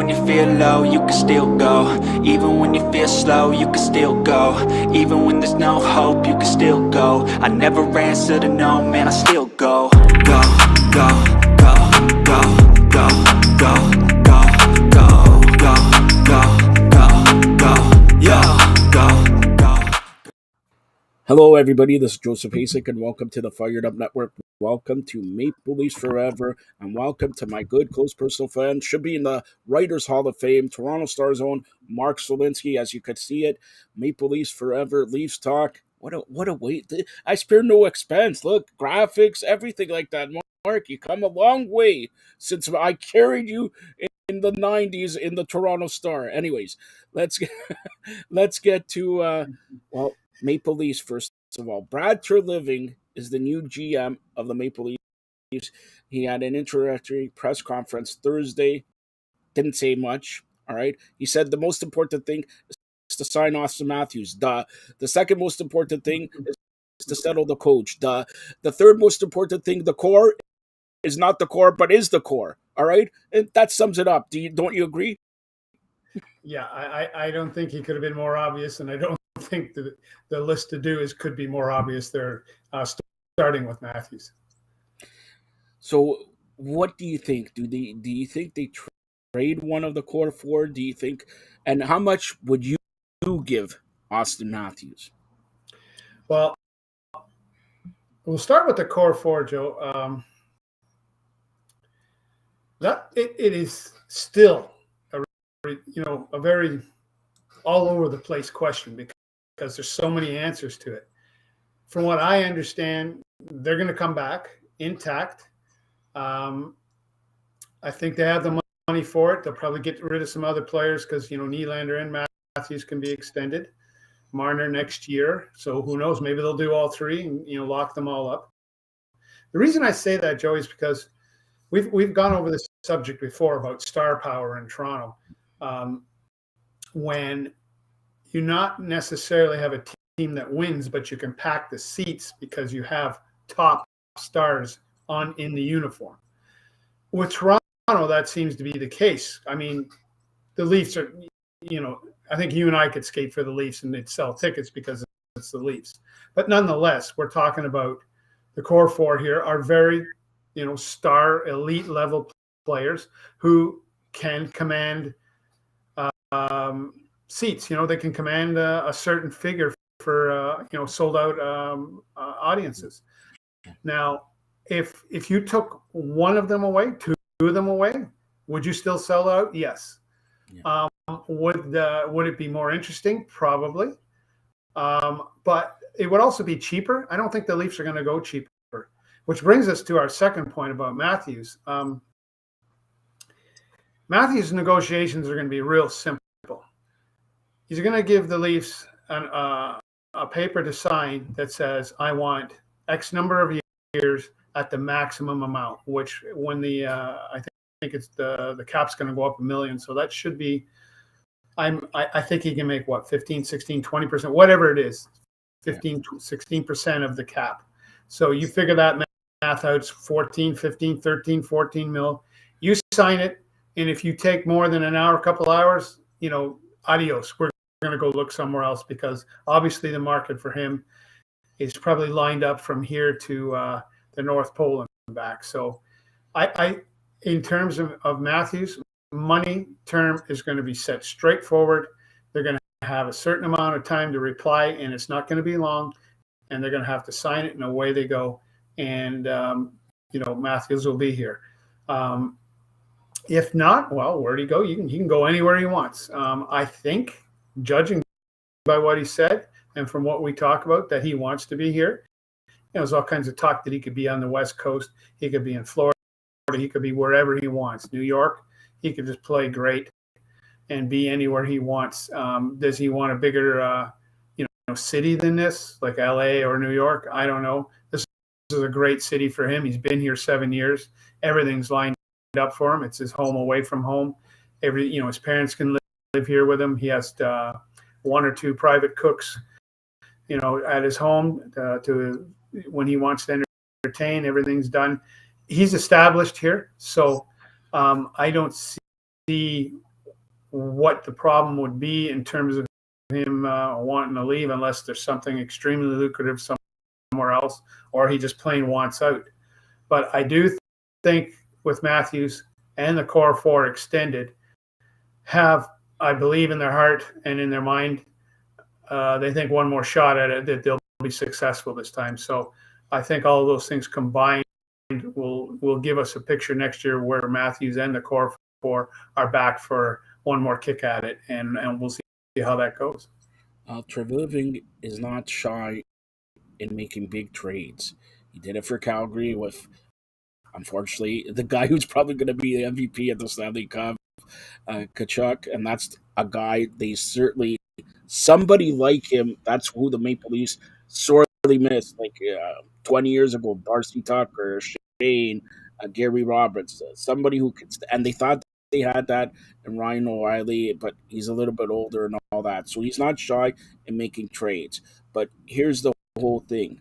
when you feel low, you can still go. Even when you feel slow, you can still go. Even when there's no hope, you can still go. I never answer to no, man, I still go. Go, go, go, go, go, go, go, go, go, go, go, go, yeah, go, go. Hello, everybody. This is Joseph Hasek, and welcome to the Fired Up Network. Welcome to Maple Leafs Forever, and welcome to my good, close personal friend, should be in the Writers Hall of Fame, Toronto Star's own Mark Solinsky, as you could see it. Maple Leafs Forever, Leafs Talk. What a wait! I spare no expense. Look, graphics, everything like that. Mark, you come a long way since I carried you in the '90s in the Toronto Star. Anyways, let's get to Maple Leafs, first of all. Brad Treliving is the new GM of the Maple Leafs. He had an introductory press conference Thursday. Didn't say much. All right. He said the most important thing is to sign Austin Matthews. The second most important thing is to settle the coach. The third most important thing, the core, is not the core, but is the core. All right. And that sums it up. Don't you agree? Yeah, I don't think he could have been more obvious, and I don't think the list to do is could be more obvious there, starting with Matthews. So, what do you think? Do you think they trade one of the core four? Do you think, and how much would you give Austin Matthews? Well, we'll start with the core four, Joe. That it is still a very all over the place question because there's so many answers to it. From what I understand, they're going to come back intact. I think they have the money for it. They'll probably get rid of some other players because Nylander and Matthews can be extended. Marner next year, so who knows? Maybe they'll do all three and lock them all up. The reason I say that, Joey, is because we've gone over this subject before about star power in Toronto. When you not necessarily have a team that wins, but you can pack the seats because you have top stars in the uniform. With Toronto, that seems to be the case. I mean, the Leafs are, I think you and I could skate for the Leafs and they'd sell tickets because it's the Leafs. But nonetheless, we're talking about the core four here are very, star elite level players who can command seats. They can command a certain figure for sold out audiences. Now, if you took one of them away, two of them away, would you still sell out? Yes. Yeah. Would it be more interesting? Probably. But it would also be cheaper. I don't think the Leafs are going to go cheaper, which brings us to our second point about Matthews. Matthews' negotiations are going to be real simple. He's going to give the Leafs a paper to sign that says, I want X number of years at the maximum amount, which when I think it's the cap's going to go up $1 million. So that should be, I think he can make 15, 16, 20%, whatever it is, 15, 16% of the cap. So you figure that math out, it's 14, 15, 13, 14 mil. You sign it. And if you take more than an hour, a couple hours, adios. We're going to go look somewhere else because obviously the market for him is probably lined up from here to the North Pole and back. So I in terms of Matthews, money term is going to be set straightforward. They're going to have a certain amount of time to reply, and it's not going to be long. And they're going to have to sign it, and away they go. And Matthews will be here. If not, well, where'd he go? He can go anywhere he wants. I think, judging by what he said and from what we talk about, that he wants to be here. There's all kinds of talk that he could be on the West Coast. He could be in Florida. He could be wherever he wants. New York, he could just play great and be anywhere he wants. Does he want a bigger, city than this, like LA or New York? I don't know. This is a great city for him. He's been here 7 years. Everything's lined up for him. It's his home away from home. His parents can live here with him. He has one or two private cooks, at his home to when he wants to entertain. Everything's done. He's established here, so I don't see what the problem would be in terms of him wanting to leave, unless there's something extremely lucrative somewhere else, or he just plain wants out. But I do think with Matthews and the core four extended have, I believe in their heart and in their mind, they think one more shot at it, that they'll be successful this time. So I think all of those things combined will give us a picture next year where Matthews and the core four are back for one more kick at it, and we'll see how that goes. Treliving is not shy in making big trades. He did it for Calgary with, unfortunately, the guy who's probably going to be the MVP at the Stanley Cup, Kachuk, and that's a guy they certainly, somebody like him, that's who the Maple Leafs sorely missed. Like 20 years ago, Darcy Tucker, Shane, Gary Roberts, somebody who could, and they thought they had that in Ryan O'Reilly, but he's a little bit older and all that. So he's not shy in making trades. But here's the whole thing.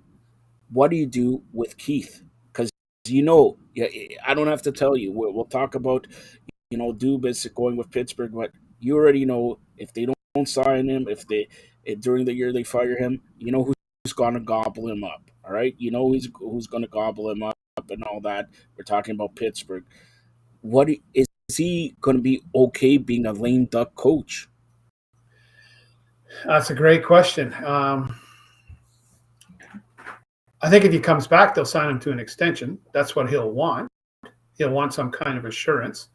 What do you do with Keith? Because yeah, I don't have to tell you. We'll talk about Dubas going with Pittsburgh, but you already know if they don't sign him, if during the year they fire him, you know who's going to gobble him up. All right, you know who's going to gobble him up and all that. We're talking about Pittsburgh. What is he going to be okay being a lame duck coach? That's a great question. I think if he comes back, they'll sign him to an extension. That's what he'll want. He'll want some kind of assurance.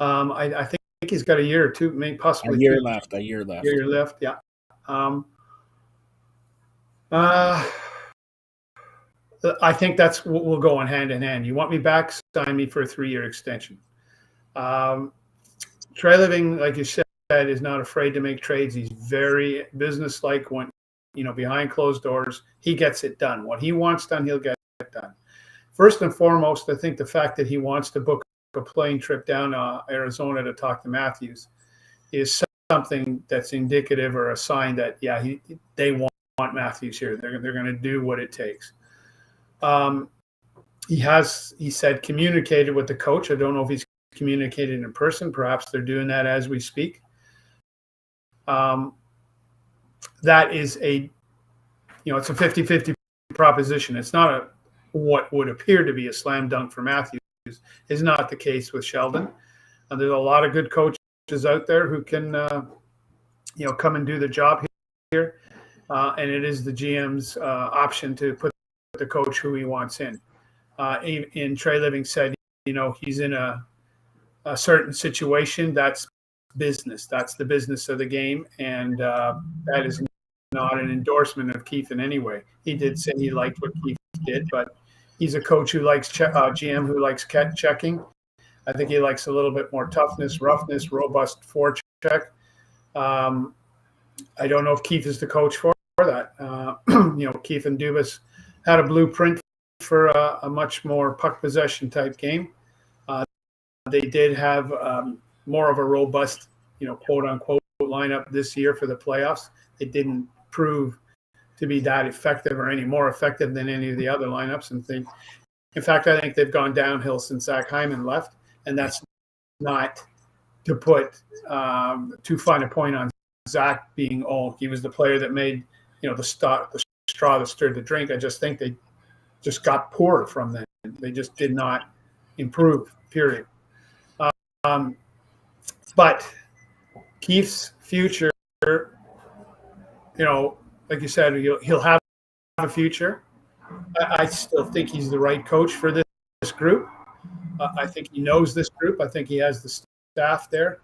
I think he's got a year or two, maybe possibly A year two. left. A year left, yeah. I think that's what will go on hand in hand. You want me back? Sign me for a 3-year extension. Treliving, like you said, is not afraid to make trades. He's very businesslike. When behind closed doors, he gets it done. What he wants done, he'll get it done. First and foremost, I think the fact that he wants to book a plane trip down Arizona to talk to Matthews is something that's indicative or a sign that they want Matthews here. They're going to do what it takes. He said communicated with the coach. I don't know if he's communicated in person. Perhaps they're doing that as we speak. That is it's a 50-50 proposition. It's not what would appear to be a slam dunk for Matthews. Is not the case with Sheldon. There's a lot of good coaches out there who can, come and do the job here. And it is the GM's option to put the coach who he wants in. In Treliving said, he's in a certain situation. That's business. That's the business of the game. And that is not an endorsement of Keith in any way. He did say he liked what Keith did, but he's a coach who likes GM who likes checking. I think he likes a little bit more toughness, roughness, robust forecheck. I don't know if Keith is the coach for that. Keith and Dubas had a blueprint for a much more puck possession type game. They did have more of a robust, quote unquote lineup this year for the playoffs. It didn't prove to be that effective or any more effective than any of the other lineups. In fact, I think they've gone downhill since Zach Hyman left, and that's not to put too fine a point on Zach being he was the player that made the straw that stirred the drink. I just think they just got poorer from then. They just did not improve. Period. But Keith's future, like you said, he'll have a future. I still think he's the right coach for this group. I think he knows this group. I think he has the staff there.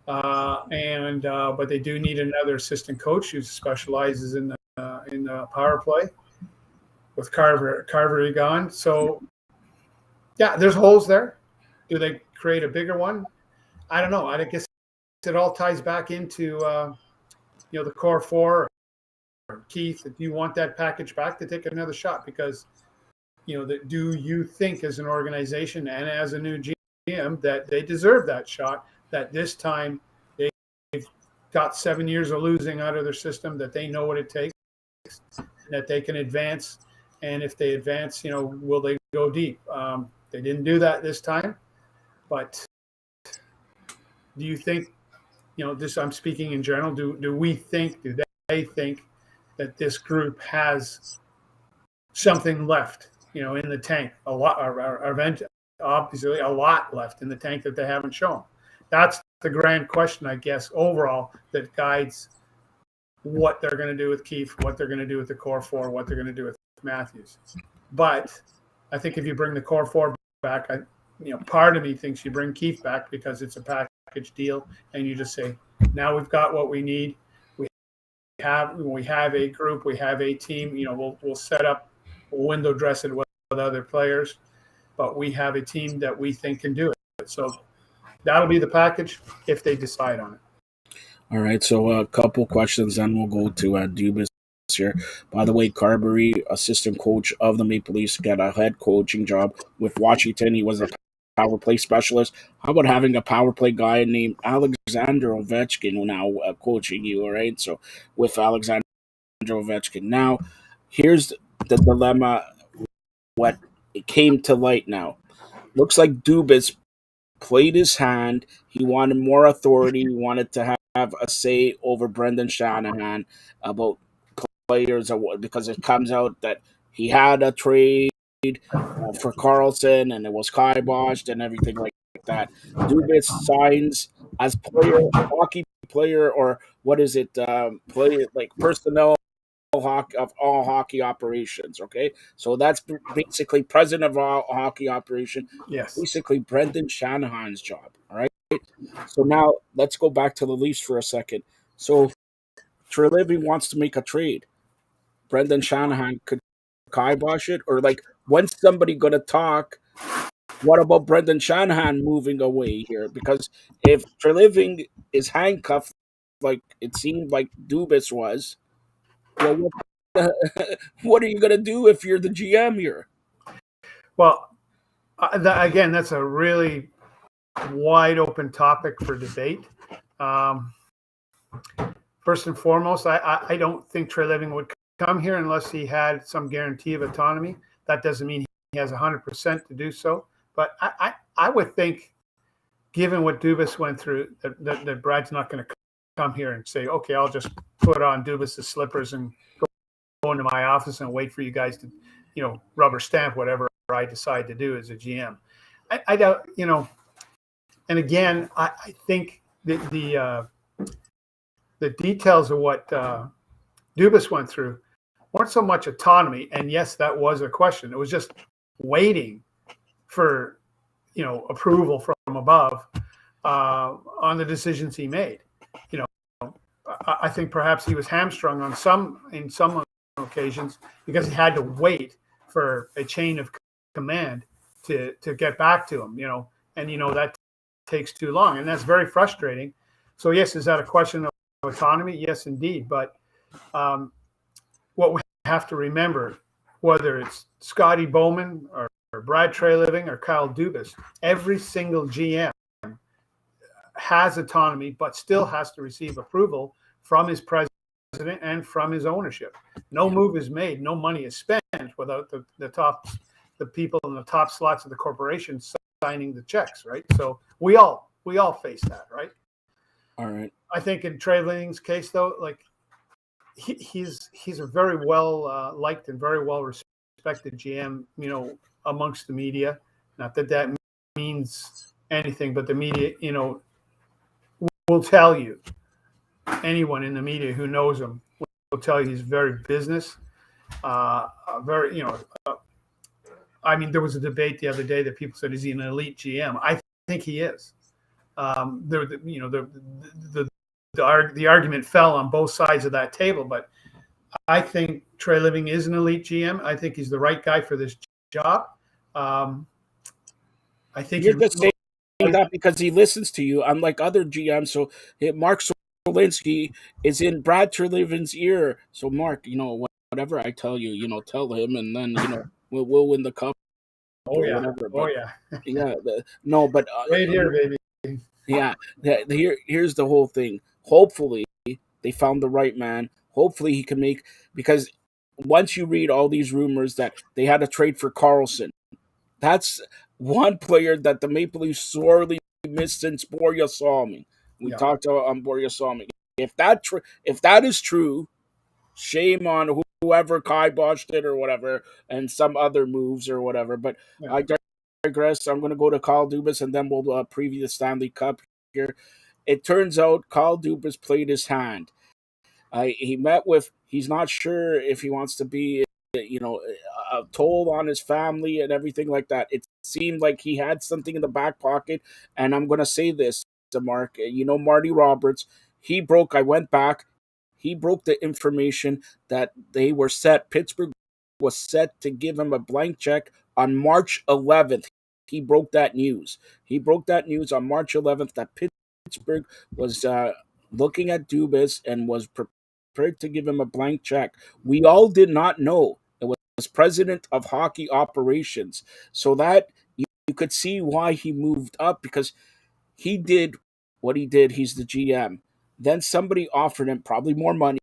But they do need another assistant coach who specializes in the power play with Carver gone. So, there's holes there. Do they create a bigger one? I don't know. I guess it all ties back into the core four. Keith, if you want that package back, to take another shot, because do you think as an organization and as a new GM that they deserve that shot, that this time they've got 7 years of losing out of their system, that they know what it takes, that they can advance, and if they advance, will they go deep? They didn't do that this time, but do you think this I'm speaking in general. Do we think? Do they think that this group has something left? In the tank, a lot. Obviously, a lot left in the tank that they haven't shown. That's the grand question, I guess, overall that guides what they're going to do with Keefe, what they're going to do with the core four, what they're going to do with Matthews. But I think if you bring the core four back, part of me thinks you bring Keefe back because it's a package deal, and you just say, now we've got what we need. We have a group, we have a team. We'll set up, we'll window dress it with other players, but we have a team that we think can do it. So that'll be the package if they decide on it. All right, so a couple questions, then we'll go to Dubas here. By the way, Carberry, assistant coach of the Maple Leafs, got a head coaching job with Washington. He was a power play specialist. How about having a power play guy named Alexander Ovechkin now coaching you? All right, so with Alexander Ovechkin. Now, here's the dilemma. What it came to light now. Looks like Dubas played his hand. He wanted more authority. He wanted to have a say over Brendan Shanahan about players, because it comes out that he had a trade for Carlson and it was kiboshed and everything like that. Dubas signs as hockey player, or what is it? Player like personnel of all hockey operations. Okay, so that's basically president of all hockey operation. Yes. Basically, Brendan Shanahan's job. All right. So now let's go back to the Leafs for a second. So Treliving wants to make a trade. Brendan Shanahan could kibosh it, or like when's somebody going to talk? What about Brendan Shanahan moving away here? Because if Treliving is handcuffed, like it seemed like Dubas was, well, what are you going to do if you're the GM here? Well, again, that's a really wide open topic for debate. First and foremost, I don't think Treliving would come here unless he had some guarantee of autonomy. That doesn't mean he has 100% to do so. But I would think, given what Dubas went through, that Brad's not going to come here and say, okay, I'll just put on Dubas' slippers and go into my office and wait for you guys to, rubber stamp whatever I decide to do as a GM. I doubt, and again, I think that the details of what Dubas went through weren't so much autonomy. And yes, that was a question. It was just waiting for, approval from above on the decisions he made. I think perhaps he was hamstrung in some occasions because he had to wait for a chain of command to get back to him, and that takes too long, and that's very frustrating. So yes, is that a question of autonomy? Yes, indeed. But what we have to remember, whether it's Scotty Bowman or Brad Treliving or Kyle Dubas, every single GM has autonomy, but still has to receive approval from his president and from his ownership. No move is made, no money is spent without the people in the top slots of the corporation signing the checks, right? So we all face that, right? All right. I think in Treliving's case, though, like he's a very well liked and very well respected GM, amongst the media. Not that means anything, but the media, will tell you. Anyone in the media who knows him will tell you he's very business. Very, there was a debate the other day that people said, is he an elite GM? I think he is. The argument fell on both sides of that table, but I think Treliving is an elite GM. I think he's the right guy for this job. I think you're just saying that because he listens to you, unlike other GMs. So Mark Solinsky is in Brad Treliving's ear. So Mark, whatever I tell you, tell him, and then we'll win the cup. Oh yeah, whatever. But, yeah. No, but right here, baby. Yeah, here's the whole thing. Hopefully, they found the right man. Hopefully, he can make, because once you read all these rumors that they had a trade for Carlson, that's one player that the Maple Leafs sorely missed since Borja Salming. We Yeah. talked on Boryasami. If that is true, shame on whoever kiboshed it or whatever, and some other moves or whatever. But Yeah. I digress. I'm going to go to Kyle Dubas, and then we'll preview the Stanley Cup here. It turns out Kyle Dubas played his hand. He met with. He's not sure if he wants to be, told on his family and everything like that. It seemed like he had something in the back pocket, and I'm going to say this to Mark. Marty Roberts. He broke. I went back. He broke the information that they were set. Pittsburgh was set to give him a blank check on March 11th. He broke that news. He broke that news on March 11th that Pittsburgh was looking at Dubas and was prepared to give him a blank check. We all did not know it was president of hockey operations. So that you could see why he moved up, because he did what he did. He's the GM. Then somebody offered him probably more money,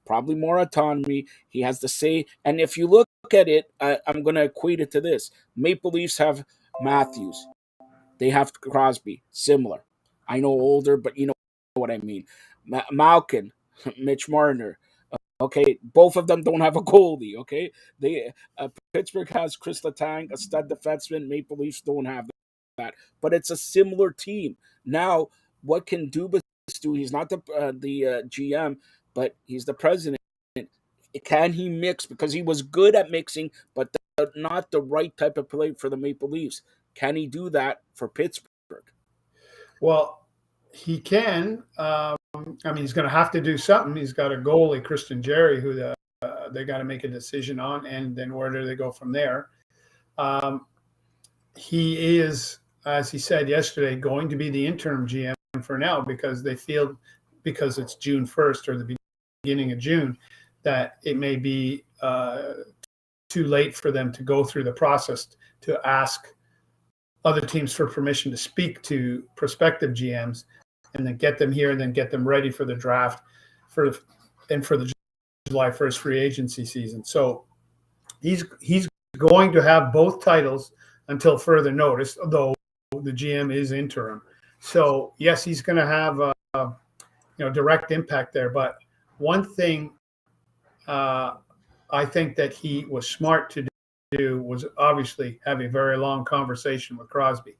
probably more autonomy. He has the say. And if you look at it, I'm going to equate it to this. Maple Leafs have Matthews. They have Crosby. Similar. I know older, but you know what I mean. Malkin, Mitch Marner. Okay, both of them don't have a goalie. Okay, Pittsburgh has Chris Letang, a stud defenseman. Maple Leafs don't have that, but it's a similar team. Now, what can Dubas do? He's not the GM, but he's the president. Can he mix? Because he was good at mixing, but not the right type of play for the Maple Leafs. Can he do that for Pittsburgh? Well, he can. He's going to have to do something. He's got a goalie, Christian Jerry, who they got to make a decision on, and then where do they go from there? He is, as he said yesterday, going to be the interim GM for now, because they feel, because it's June 1st or the beginning of June, that it may be too late for them to go through the process to ask other teams for permission to speak to prospective GMs, and then get them here and then get them ready for the draft for the July 1st free agency season. So he's going to have both titles until further notice, though the GM is interim. So yes, he's going to have a direct impact there. But one thing I think that he was smart to do was obviously have a very long conversation with Crosby,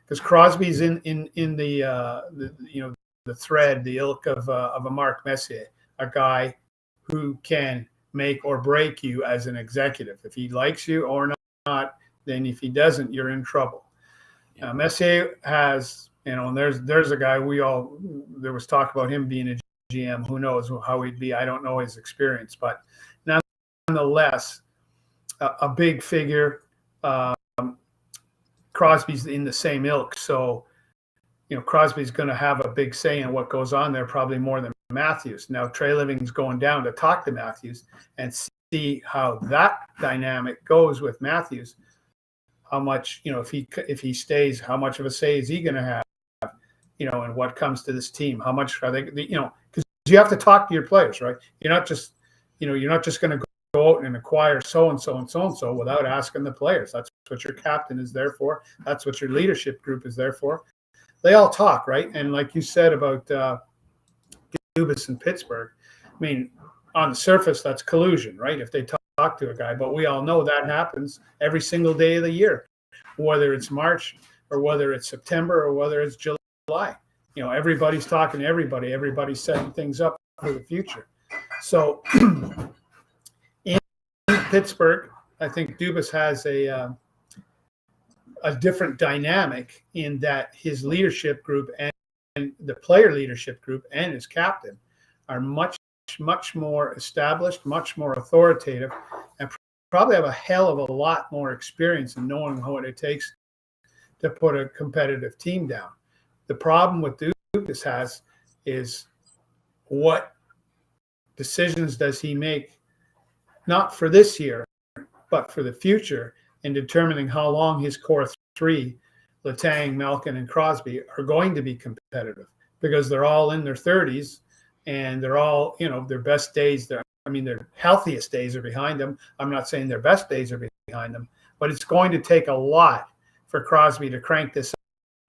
because Crosby's in the thread, the ilk of a Mark Messier, a guy who can make or break you as an executive. If he likes you or not, then if he doesn't, you're in trouble. Messier has, and there's a guy there was talk about him being a GM. Who knows how he'd be? I don't know his experience, but nonetheless, a big figure. Crosby's in the same ilk, so Crosby's going to have a big say in what goes on there, probably more than Matthews. Now Trey Living's going down to talk to Matthews and see how that dynamic goes with Matthews. How much, if he stays, how much of a say is he going to have, and what comes to this team? How much are they, because you have to talk to your players, right? You're not just going to go out and acquire so-and-so and so-and-so without asking the players. That's what your captain is there for. That's what your leadership group is there for. They all talk, right? And like you said about Dubas in Pittsburgh, I mean, on the surface, that's collusion, right? If they talk to a guy, but we all know that happens every single day of the year, whether it's March or whether it's September or whether it's July. Everybody's talking to everybody. Everybody's setting things up for the future. So in Pittsburgh, I think Dubas has a different dynamic in that his leadership group and the player leadership group and his captain are much more established, much more authoritative, and probably have a hell of a lot more experience in knowing what it takes to put a competitive team down. The problem with Dubas has is what decisions does he make, not for this year, but for the future, in determining how long his core three, Letang, Malkin, and Crosby, are going to be competitive, because they're all in their 30s and they're all, their best days. Their healthiest days are behind them. I'm not saying their best days are behind them, but it's going to take a lot for Crosby to crank this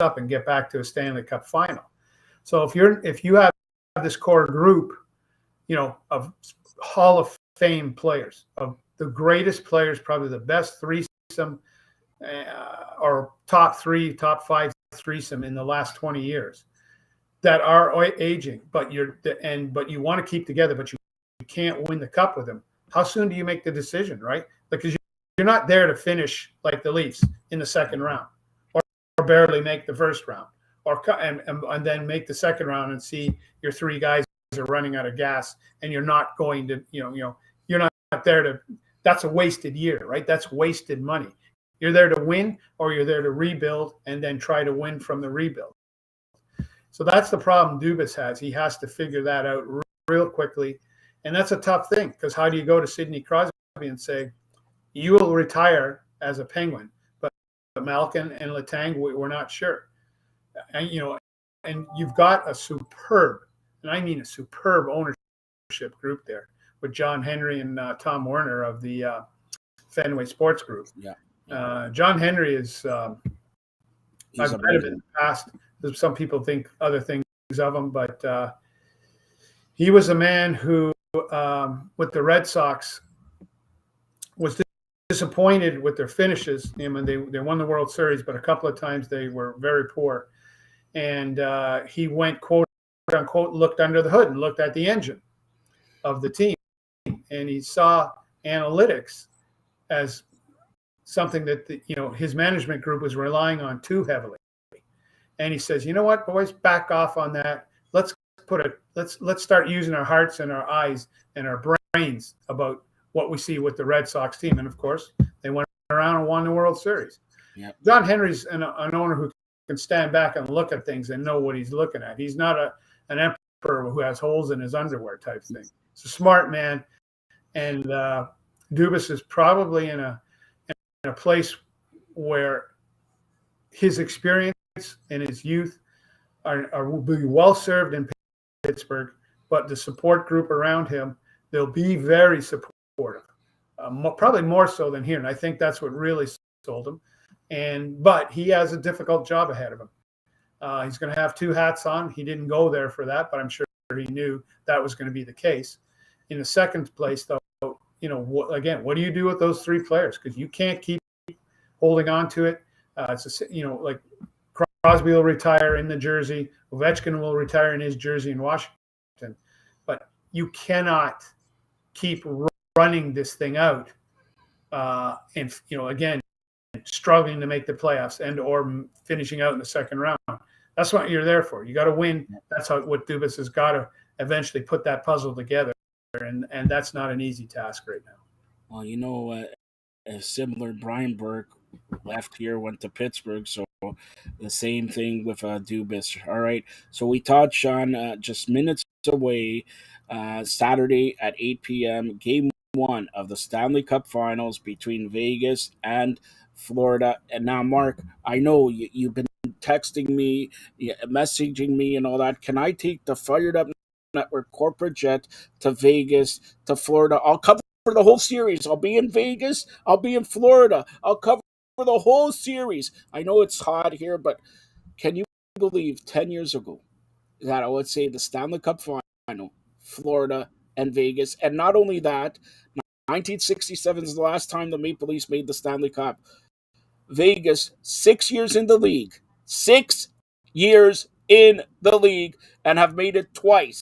up and get back to a Stanley Cup final. So if you have this core group, of Hall of Fame players, of the greatest players, probably the best threesome or top 5 threesome in the last 20 years that are aging, but you want to keep together, but you can't win the cup with them. How soon do you make the decision, right? Because you're not there to finish like the Leafs in the second round, or barely make the first round, and then make the second round and see your three guys are running out of gas, and you're not going to, you're not there to. That's a wasted year, right? That's wasted money. You're there to win, or you're there to rebuild and then try to win from the rebuild. So that's the problem Dubas has. He has to figure that out real quickly. And that's a tough thing, because how do you go to Sidney Crosby and say, you will retire as a Penguin, but Malkin and Letang, we're not sure. And, and you've got a superb, and I mean a superb ownership group there with John Henry and Tom Werner of the Fenway Sports Group. Yeah. John Henry is, I've met him in the past. Some people think other things of him, but he was a man who, with the Red Sox, was disappointed with their finishes. I mean, they won the World Series, but a couple of times they were very poor. And he went, quote unquote, looked under the hood and looked at the engine of the team. And he saw analytics as something that his management group was relying on too heavily. And he says, you know what, boys, back off on that. Let's start using our hearts and our eyes and our brains about what we see with the Red Sox team. And of course, they went around and won the World Series. Yep. John Henry's an owner who can stand back and look at things and know what he's looking at. He's not an emperor who has holes in his underwear type thing. He's a smart man. And Dubas is probably in a place where his experience and his youth will be well served in Pittsburgh, but the support group around him, they'll be very supportive, probably more so than here. And I think that's what really sold him. But he has a difficult job ahead of him. He's going to have two hats on. He didn't go there for that, but I'm sure he knew that was going to be the case. In the second place, though, what do you do with those three players? Because you can't keep holding on to it. Like Crosby will retire in the jersey. Ovechkin will retire in his jersey in Washington. But you cannot keep running this thing out and, again, struggling to make the playoffs and or finishing out in the second round. That's what you're there for. You got to win. That's what Dubas has got to eventually put that puzzle together. And that's not an easy task right now. Well, a similar Brian Burke left here, went to Pittsburgh, so the same thing with Dubas. All right, so we touched on just minutes away, Saturday at 8 p.m., Game 1 of the Stanley Cup Finals between Vegas and Florida. And now, Mark, I know you've been texting me, messaging me and all that. Can I take the Fired Up Network corporate jet to Vegas, to Florida? I'll cover the whole series. I'll be in Vegas. I'll be in Florida. I'll cover the whole series. I know it's hot here, but can you believe 10 years ago that I would say the Stanley Cup Final, Florida and Vegas, and not only that, 1967 is the last time the Maple Leafs made the Stanley Cup. Vegas, 6 years in the league. 6 years in the league and have made it twice.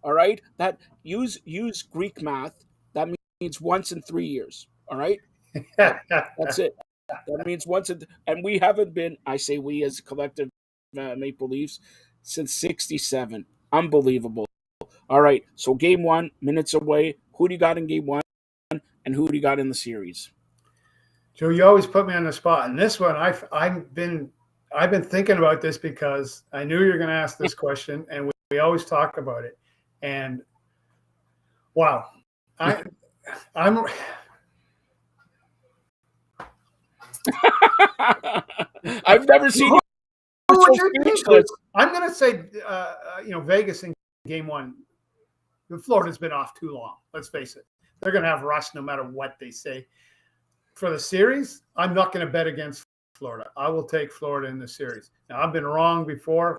All right? That use Greek math. That means once in 3 years. All right? That's it. That means once and we haven't been, I say we as a collective Maple Leafs, since 67. Unbelievable. All right. So Game 1, minutes away. Who do you got in Game 1 and who do you got in the series? Joe, you always put me on the spot. And this one, I've been thinking about this because I knew you were going to ask this question, and we always talk about it. And wow, I'm I've never seen you so speechless. I'm going to say, Vegas in Game 1. Florida's been off too long. Let's face it. They're going to have rust no matter what they say. For the series, I'm not going to bet against Florida. I will take Florida in the series. Now, I've been wrong before.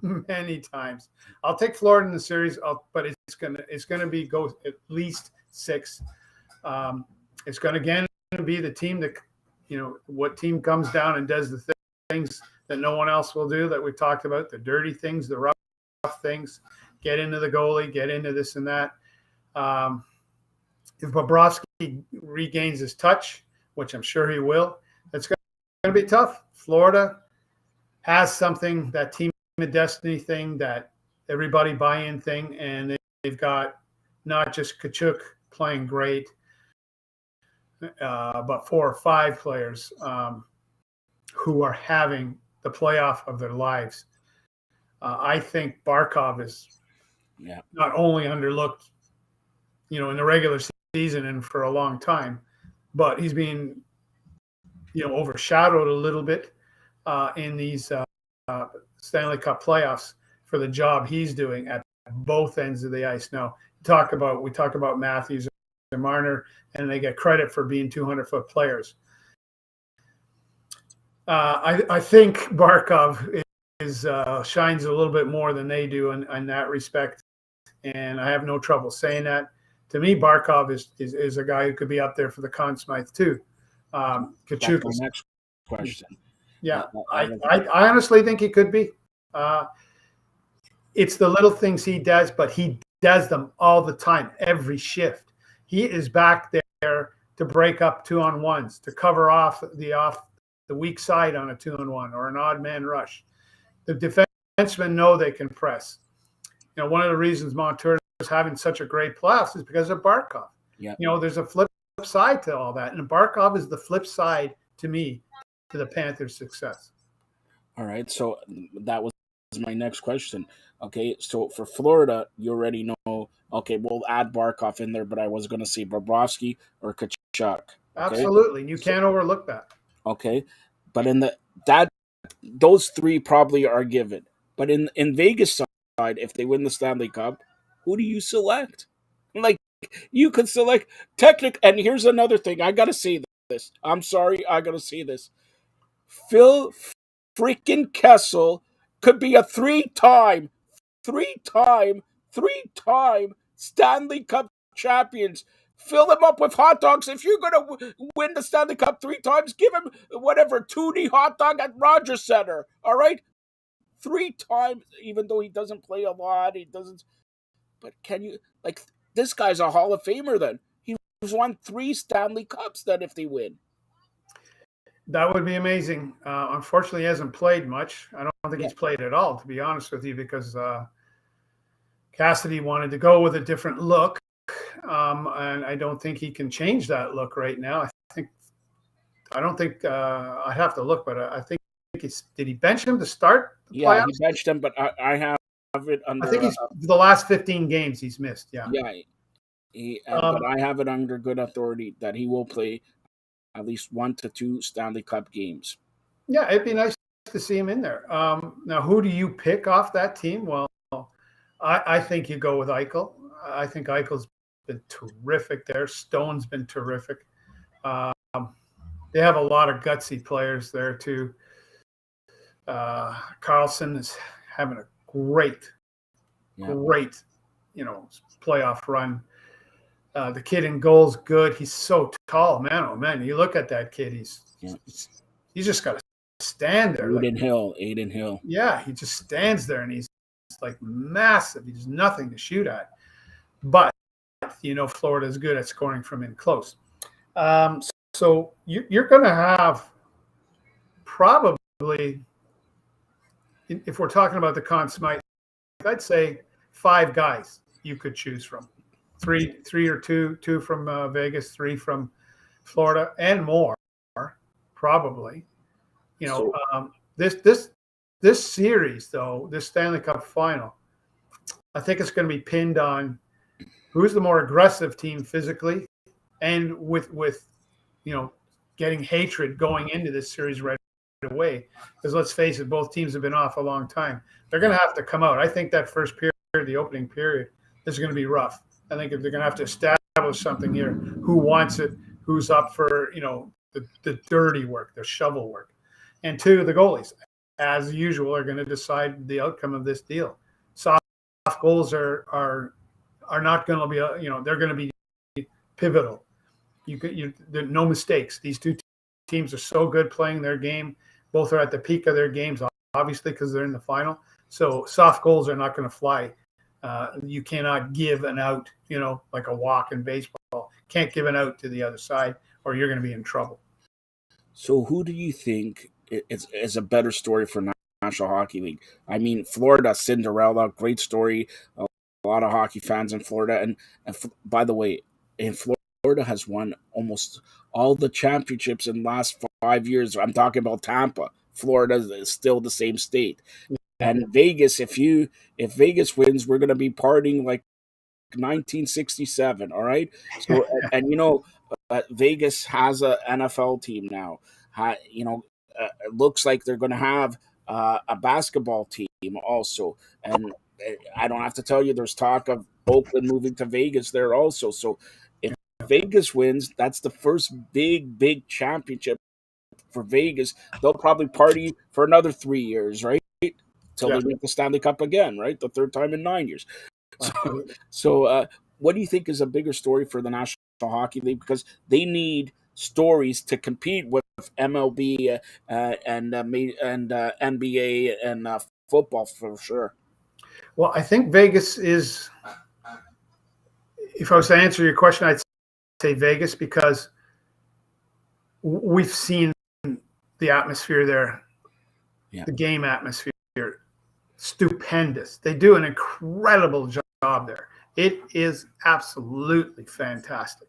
many times. I'll take Florida in the series, but it's gonna be go at least 6. It's gonna again be the team that, what team comes down and does the things that no one else will do, that we've talked about, the dirty things, the rough things, get into the goalie, get into this and that. If Bobrovsky regains his touch, which I'm sure he will, it's going to be tough. Florida has something, that team of destiny thing, that everybody buy-in thing, and they've got not just Kachuk playing great, but 4 or 5 players who are having the playoff of their lives. I think Barkov is not only underlooked, in the regular season and for a long time, but he's being, overshadowed a little bit in these Stanley Cup playoffs for the job he's doing at both ends of the ice. Now, we talk about Matthews and Marner, and they get credit for being 200-foot players. I think Barkov shines a little bit more than they do in that respect, and I have no trouble saying that. To me, Barkov is a guy who could be up there for the Conn Smythe too. Kachuk. That's my next question. Yeah, I honestly think he could be. It's the little things he does, but he does them all the time, every shift. He is back there to break up 2-on-1s, to cover off the weak side on a 2-on-1 or an odd man rush. The defensemen know they can press. One of the reasons Montour is having such a great playoffs is because of Barkov. Yeah. There's a flip side to all that, and Barkov is the flip side to me to the Panthers' success. All right, so that was my next question. Okay, so for Florida, you already know. Okay, we'll add Barkov in there, but I was going to say Bobrovsky or Kachuk. Okay? Absolutely, you can't overlook that. Okay, but those 3 probably are given. But in Vegas side, if they win the Stanley Cup, who do you select? Like, you could select and here's another thing. I got to say this. I'm sorry, I got to say this. Phil freaking Kessel could be a 3-time Stanley Cup champions. Fill them up with hot dogs. If you're going to win the Stanley Cup 3 times, give him whatever, Toonie hot dog at Rogers Center. All right? 3 times, even though he doesn't play a lot, he doesn't. But can you, this guy's a Hall of Famer then. He's won 3 Stanley Cups then if they win. That would be amazing. Unfortunately, he hasn't played much. I don't think he's played at all, to be honest with you, because Cassidy wanted to go with a different look. And I don't think he can change that look right now. I don't think I'd have to look, but I think did he bench him to start the playoffs? He benched him, but I have it under. I think he's the last 15 games he's missed. Yeah. But I have it under good authority that he will play at least 1 to 2 Stanley Cup games. Yeah, it'd be nice to see him in there. Now, who do you pick off that team? Well, I think you go with Eichel. I think Eichel's been terrific there. Stone's been terrific. They have a lot of gutsy players there too. Carlson is having a great, playoff run. The kid in goal's good. He's so tall, man. Oh man, you look at that kid. He's just got to stand there. Aiden Hill. Yeah, he just stands there and he's like massive. He's nothing to shoot at. But Florida's good at scoring from in close. So you're going to have probably, if we're talking about the Conn Smythe, I'd say 5 guys you could choose from. Three or two from Vegas, 3 from Florida, and more, probably. This series though, this Stanley Cup final, I think it's going to be pinned on who's the more aggressive team physically, and with getting hatred going into this series right away. Because let's face it, both teams have been off a long time. They're going to have to come out. I think that first period, the opening period, is going to be rough. I think if they're going to have to establish something here, who wants it, who's up for the dirty work, the shovel work, and 2, the goalies. as usual, are going to decide the outcome of this deal. Soft goals are not going to be, they're going to be pivotal. There are no mistakes. These two teams are so good playing their game. Both are at the peak of their games, obviously, because they're in the final. So soft goals are not going to fly. You cannot give an out, like a walk in baseball. Can't give an out to the other side, or you're going to be in trouble. So who do you think is a better story for National Hockey League? I mean, Florida, Cinderella, great story. A lot of hockey fans in Florida. And by the way, in Florida has won almost all the championships in the last 5 years. I'm talking about Tampa. Florida is still the same state. And Vegas, if Vegas wins, we're going to be partying like 1967. All right. So and Vegas has a NFL team now. It looks like they're going to have a basketball team also, and I don't have to tell you. There's talk of Oakland moving to Vegas there also. So if Vegas wins, that's the first big championship for Vegas. They'll probably party for another 3 years, right? Till they win the Stanley Cup again, right? The third time in 9 years. So, what do you think is a bigger story for the National Hockey League? Because they need stories to compete with MLB and NBA and football for sure. Well, I think Vegas is, if I was to answer your question, I'd say Vegas because we've seen the atmosphere there, the game atmosphere, stupendous. They do an incredible job there. It is absolutely fantastic.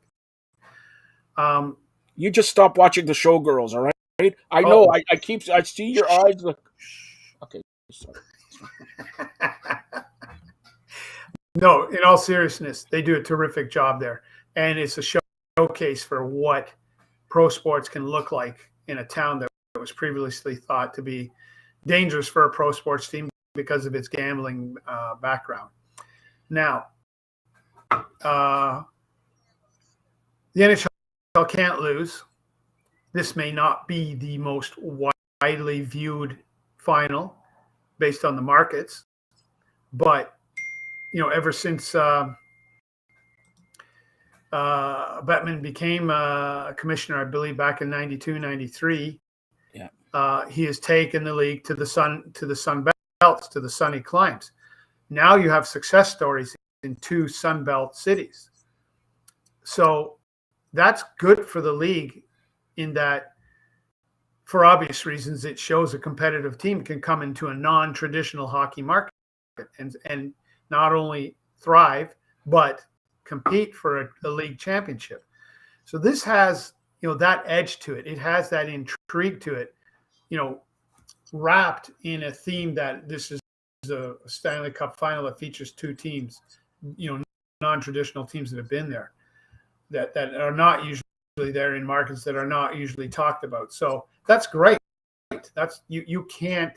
You just stop watching the Showgirls, all right? I know. I see your eyes. Okay, sorry. No, in all seriousness, they do a terrific job there, and it's a showcase for what pro sports can look like in a town that was previously thought to be dangerous for a pro sports team because of its gambling background. Now, the NHL can't lose. This may not be the most widely viewed final based on the markets, but ever since Bettman became a commissioner, I believe back in 92, 93, he has taken the league to the sun belts, to the sunny climes. Now you have success stories in 2 Sun Belt cities. So that's good for the league in that, for obvious reasons, it shows a competitive team can come into a non-traditional hockey market and not only thrive, but compete for a league championship. So this has, that edge to it. It has that intrigue to it, wrapped in a theme that this is a Stanley Cup final that features 2 teams, non-traditional teams that have been there, that are not usually there in markets that are not usually talked about. So that's great. That's you can't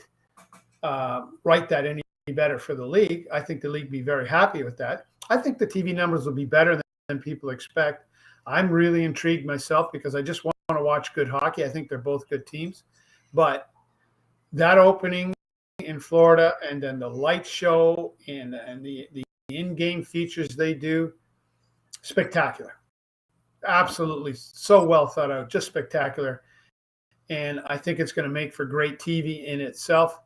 write that any better for the league. I think the league would be very happy with that. I think the TV numbers will be better than people expect. I'm really intrigued myself because I just want to watch good hockey. I think they're both good teams. But that opening in Florida and then the light show and the in-game features they do, spectacular. Absolutely so well thought out, just spectacular. And I think it's going to make for great TV in itself,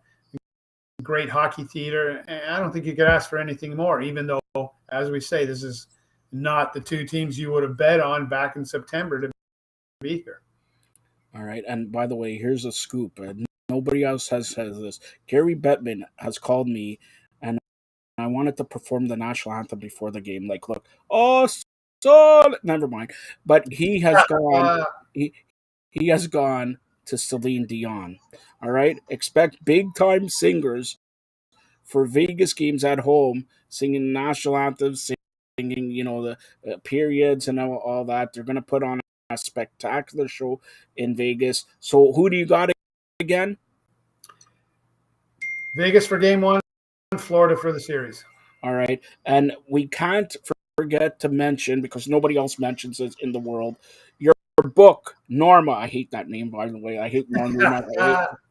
great hockey theater. And I don't think you could ask for anything more, even though, as we say, this is not the 2 teams you would have bet on back in September to be here. All right. And by the way, here's a scoop. Nobody else has this. Gary Bettman has called me, and I wanted to perform the national anthem before the game. Like, look, never mind. But he has gone. He has gone to Celine Dion. All right. Expect big time singers for Vegas games at home, singing national anthems, singing the periods and all that. They're going to put on a spectacular show in Vegas. So who do you got again? Vegas for game 1, Florida for the series. All right. And we can't forget to mention, because nobody else mentions it in the world, your book, Norma. I hate that name, by the way. I hate Norma.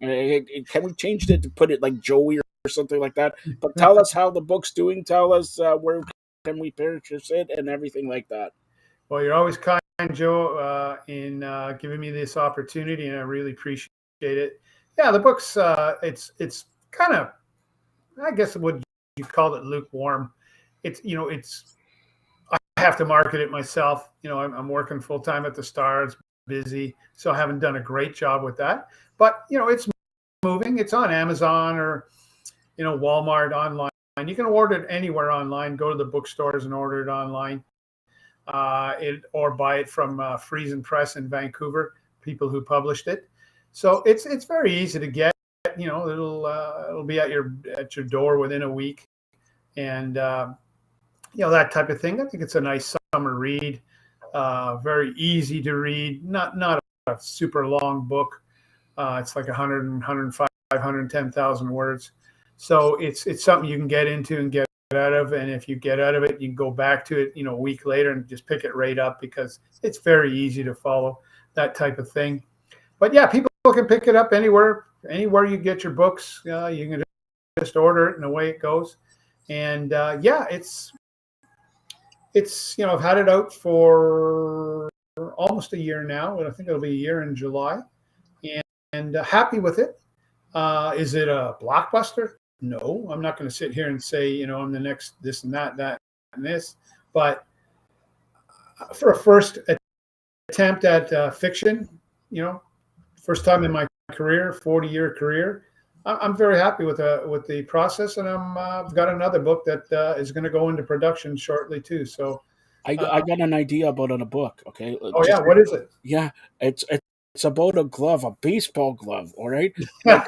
Can we change it to put it like Joey or something like that? But tell us how the book's doing. Tell us where can we purchase it and everything like that. Well, you're always kind, Joe, in giving me this opportunity, and I really appreciate it. Yeah, the book's it's kind of, I guess, what you call it, lukewarm. It's I have to market it myself. I'm working full time at the Star. It's busy, so I haven't done a great job with that. But it's moving. It's on Amazon or Walmart online. You can order it anywhere online. Go to the bookstores and order it online. Or buy it from Friesen Press in Vancouver, people who published it. So it's very easy to get. It'll be at your door within a week, and that type of thing. I think it's a nice summer read. Very easy to read. Not a super long book. It's like 100, 105, 110,000 words. So it's something you can get into and get out of. And if you get out of it, you can go back to it, a week later and just pick it right up, because it's very easy to follow, that type of thing. But yeah, people can pick it up anywhere you get your books. You can just order it and away it goes. And it's I've had it out for almost a year now, and I think it'll be a year in July, and happy with it. Is it a blockbuster? No, I'm not going to sit here and say, I'm the next this and that and this. But for a first attempt at fiction, first time in my career, 40-year career, I'm very happy with the process, and I've got another book that is going to go into production shortly too. So I got an idea about a book. Okay. Oh yeah, what is it? Yeah, it's about a glove, a baseball glove. All right. Like,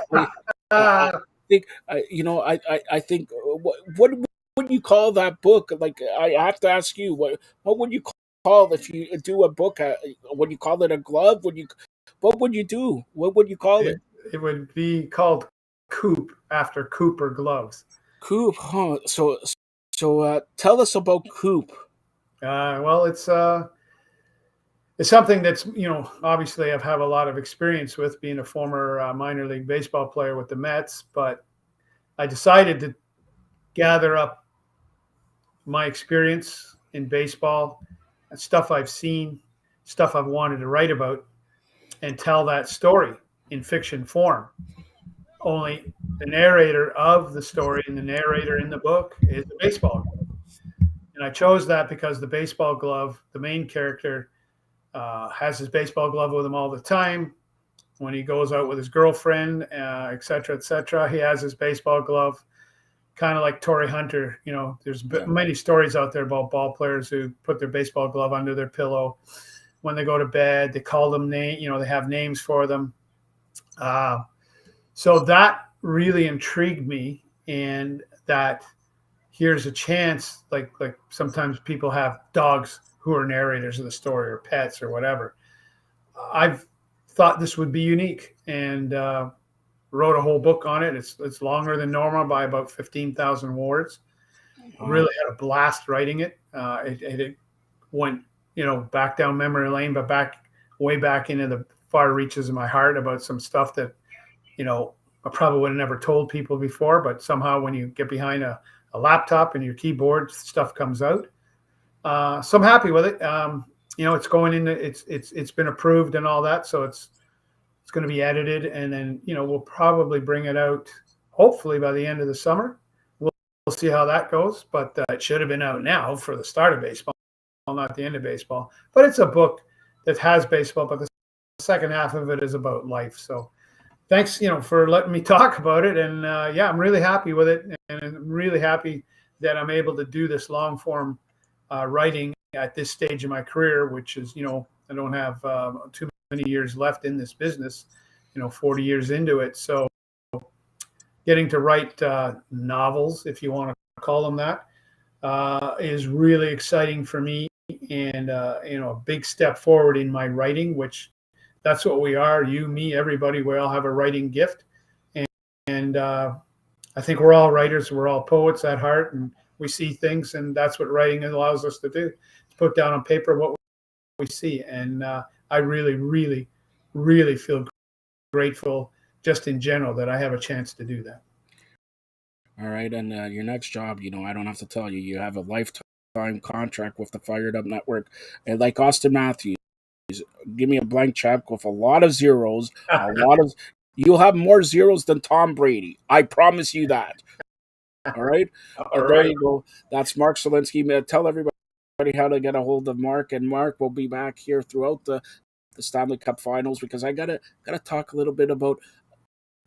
I think I think what would you call that book? Like, I have to ask you, what would you call if you do a book? Would you call it a glove? What would you do? What would you call it? It would be called Coop, after Cooper gloves. Coop, huh? So tell us about Coop. Well, it's something that's, obviously I've had a lot of experience with, being a former minor league baseball player with the Mets, but I decided to gather up my experience in baseball, and stuff I've seen, stuff I've wanted to write about, and tell that story in fiction form. Only the narrator of the story and the narrator in the book is the baseball glove. And I chose that because the baseball glove, the main character, has his baseball glove with him all the time. When he goes out with his girlfriend, et cetera, he has his baseball glove. Kind of like Torrey Hunter, there's many stories out there about ball players who put their baseball glove under their pillow when they go to bed. They call them they have names for them. So that really intrigued me, and that here's a chance, like sometimes people have dogs who are narrators of the story, or pets or whatever. I've thought this would be unique, and wrote a whole book on it. It's longer than normal by about 15,000 words. Wow. Really had a blast writing it. It went, back down memory lane, but way back into the far reaches of my heart about some stuff that, I probably would have never told people before, but somehow when you get behind a laptop and your keyboard, stuff comes out. So I'm happy with it. It's going into, it's been approved and all that. So it's going to be edited, and then, we'll probably bring it out hopefully by the end of the summer. We'll see how that goes, but it should have been out now for the start of baseball, not the end of baseball. But it's a book that has baseball, but the second half of it is about life. So thanks, for letting me talk about it. And I'm really happy with it, and I'm really happy that I'm able to do this long form writing at this stage of my career, which is, I don't have too many years left in this business, 40 years into it. So getting to write novels, if you want to call them that, is really exciting for me, and a big step forward in my writing, which that's what we are. You, me, everybody, we all have a writing gift. And I think we're all writers. We're all poets at heart, and we see things, and that's what writing allows us to do. To put down on paper what we see. And I really, really, really feel grateful just in general that I have a chance to do that. All right, and your next job, I don't have to tell you, you have a lifetime contract with the Fired Up Network, and like Austin Matthews, give me a blank check with a lot of zeros, a lot of. You'll have more zeros than Tom Brady. I promise you that. All right. All There right. you go. That's Mark Solinsky. Tell everybody how to get a hold of Mark, and Mark will be back here throughout the Stanley Cup Finals, because I gotta talk a little bit about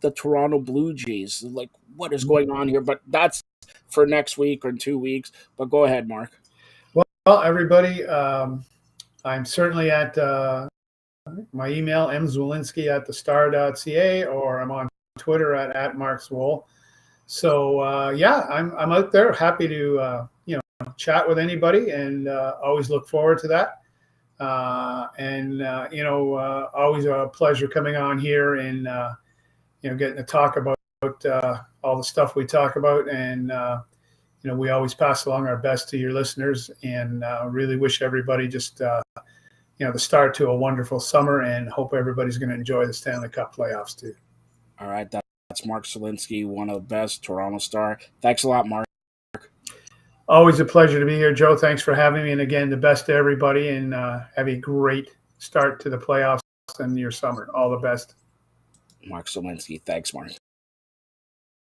the Toronto Blue Jays, like what is going on here. But that's for next week or in 2 weeks. But go ahead, Mark. Well, everybody, I'm certainly at my email, mzwolinski@thestar.ca, or I'm on Twitter at @MarkZwol. So I'm out there, happy to chat with anybody, and always look forward to that. Always a pleasure coming on here and getting to talk about all the stuff we talk about, and we always pass along our best to your listeners, and really wish everybody just the start to a wonderful summer, and hope everybody's going to enjoy the Stanley Cup playoffs too. All right, that's Mark Solinsky, one of the best Toronto Star. Thanks a lot, Mark. Always a pleasure to be here, Joe. Thanks for having me, and again, the best to everybody, and have a great start to the playoffs and your summer. All the best. Mark Solinsky. Thanks, Mark.